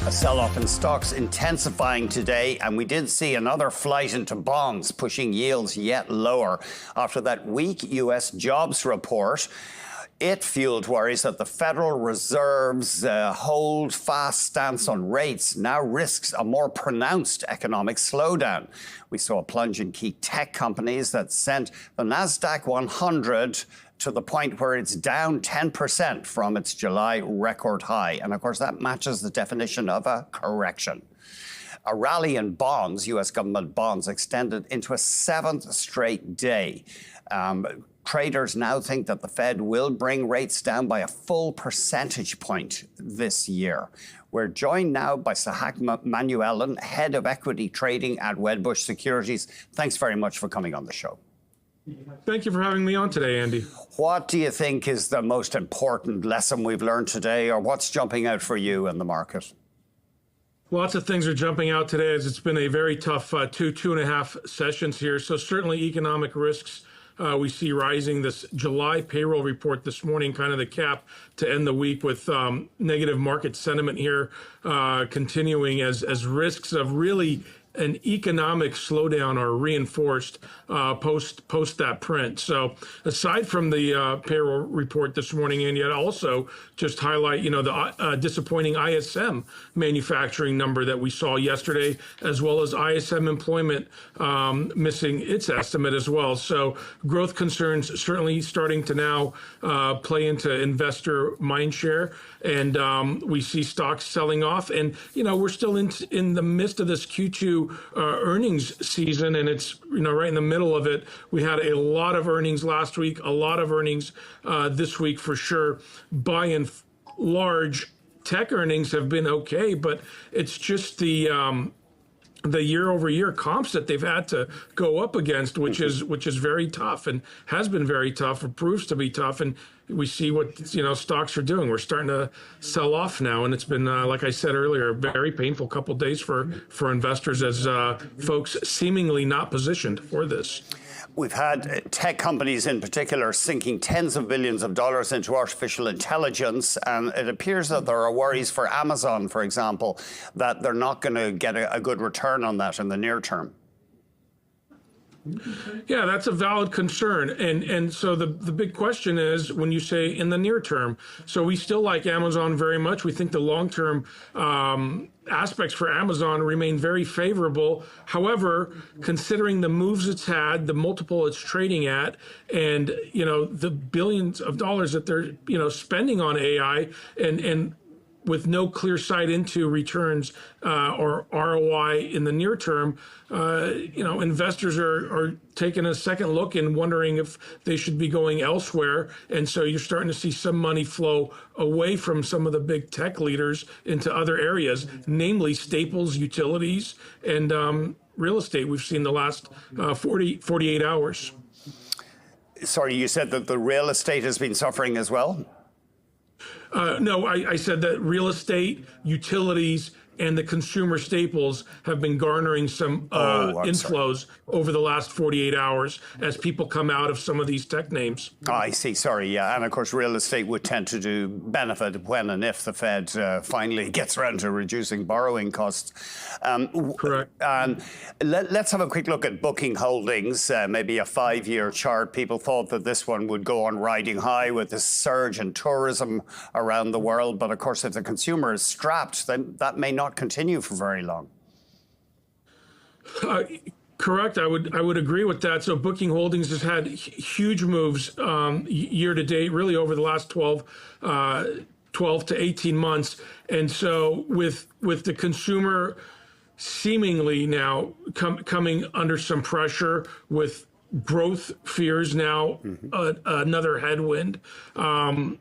A sell-off in stocks intensifying today, and we did see another flight into bonds, pushing yields yet lower after that weak U.S. jobs report. It fueled worries that the Federal Reserve's hold fast stance on rates now risks a more pronounced economic slowdown. We saw a plunge in key tech companies that sent the NASDAQ 100 to the point where it's down 10% from its July record high. And of course, that matches the definition of a correction. A rally in bonds, U.S. government bonds, extended into a seventh straight day. Traders now think that the Fed will bring rates down by a full percentage point this year. We're joined now by Sahak Manuelian, head of equity trading at Wedbush Securities. Thanks very much for coming on the show. Thank you for having me on today, Andy. What do you think is the most important lesson we've learned today, or what's jumping out for you in the market? Lots of things are jumping out today as it's been a very tough two and a half sessions here. So certainly economic risks we see rising. This July payroll report this morning, kind of the cap to end the week with negative market sentiment here continuing as risks of really an economic slowdown are reinforced post that print. So aside from the payroll report this morning, and yet also just highlight, the disappointing ISM manufacturing number that we saw yesterday, as well as ISM employment missing its estimate as well. So growth concerns certainly starting to now play into investor mindshare, and we see stocks selling off. And we're still in the midst of this Q2 earnings season, and it's right in the middle of it. We had a lot of earnings last week, a lot of earnings this week for sure. By and large, tech earnings have been okay, but it's just the year-over-year comps that they've had to go up against, which is very tough and has been very tough, or proves to be tough. And we see what stocks are doing. We're starting to sell off now, and it's been, like I said earlier, a very painful couple of days for investors as folks seemingly not positioned for this. We've had tech companies in particular sinking tens of billions of dollars into artificial intelligence, and it appears that there are worries for Amazon, for example, that they're not going to get a good return on that in the near term. Yeah, that's a valid concern. And so the big question is, when you say in the near term, so we still like Amazon very much. We think the long-term aspects for Amazon remain very favorable. However, considering the moves it's had, the multiple it's trading at, and the billions of dollars that they're spending on AI, and with no clear sight into returns or ROI in the near term, investors are taking a second look and wondering if they should be going elsewhere. And so you're starting to see some money flow away from some of the big tech leaders into other areas, namely staples, utilities, and real estate. We've seen the last 48 hours. Sorry, you said that the real estate has been suffering as well? No, I said that real estate, utilities, and the consumer staples have been garnering some inflows over the last 48 hours as people come out of some of these tech names. Oh, I see. Sorry. Yeah. And of course, real estate would tend to benefit when and if the Fed finally gets around to reducing borrowing costs. Correct. Let's have a quick look at Booking Holdings, maybe a 5-year chart. People thought that this one would go on riding high with this surge in tourism around the world. But of course, if the consumer is strapped, then that may not continue for very long. Correct. I would agree with that. So Booking Holdings has had huge moves year to date, really over the last 12 to 18 months. And so with the consumer seemingly now coming under some pressure, with growth fears now another headwind,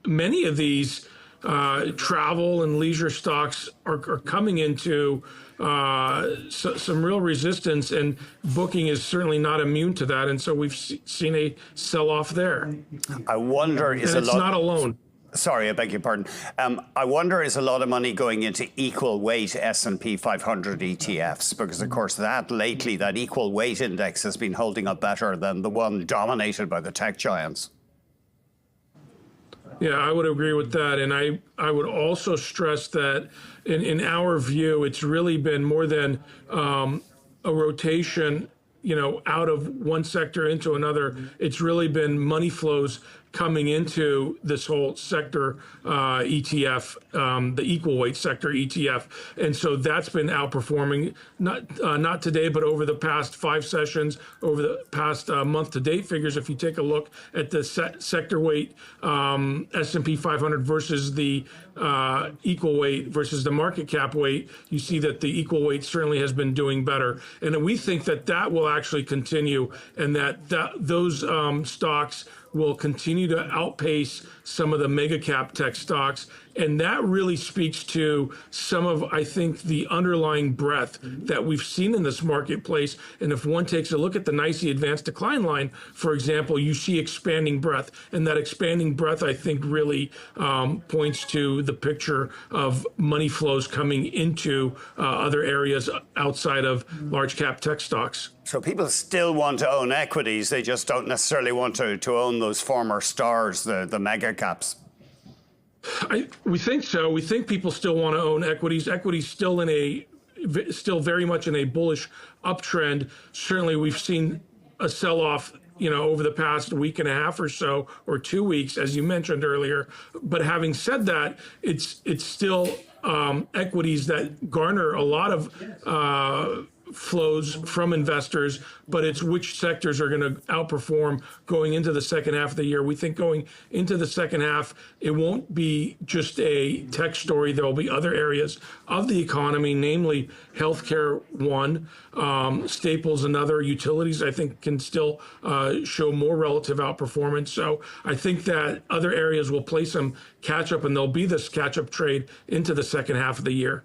many of these travel and leisure stocks are coming into some real resistance, and Booking is certainly not immune to that. And so we've seen a sell-off there. I wonder, it's not alone. Sorry, I beg your pardon. I wonder, is a lot of money going into equal weight S&P 500 ETFs? Because, of course, that equal weight index has been holding up better than the one dominated by the tech giants. Yeah, I would agree with that. And I would also stress that in our view, it's really been more than a rotation, out of one sector into another. It's really been money flows coming into this whole sector ETF, the equal weight sector ETF, and so that's been outperforming. Not today, but over the past 5 sessions, over the past month to date figures. If you take a look at the sector weight S&P 500 versus the equal weight versus the market cap weight, you see that the equal weight certainly has been doing better, and we think that will actually continue, and that those stocks will continue to outpace some of the mega cap tech stocks. And that really speaks to some of, I think, the underlying breadth that we've seen in this marketplace. And if one takes a look at the NYSE advanced decline line, for example, you see expanding breadth. And that expanding breadth, I think, really points to the picture of money flows coming into other areas outside of large cap tech stocks. So people still want to own equities. They just don't necessarily want to own those former stars, the mega caps. We think so. We think people still want to own equities. Equities still very much in a bullish uptrend. Certainly, we've seen a sell-off, over the past week and a half or so, or 2 weeks, as you mentioned earlier. But having said that, it's still equities that garner a lot of flows from investors, but it's which sectors are going to outperform going into the second half of the year. We think going into the second half, it won't be just a tech story. There will be other areas of the economy, namely healthcare, one, staples, another, utilities, I think can still show more relative outperformance. So I think that other areas will play some catch up, and there'll be this catch up trade into the second half of the year.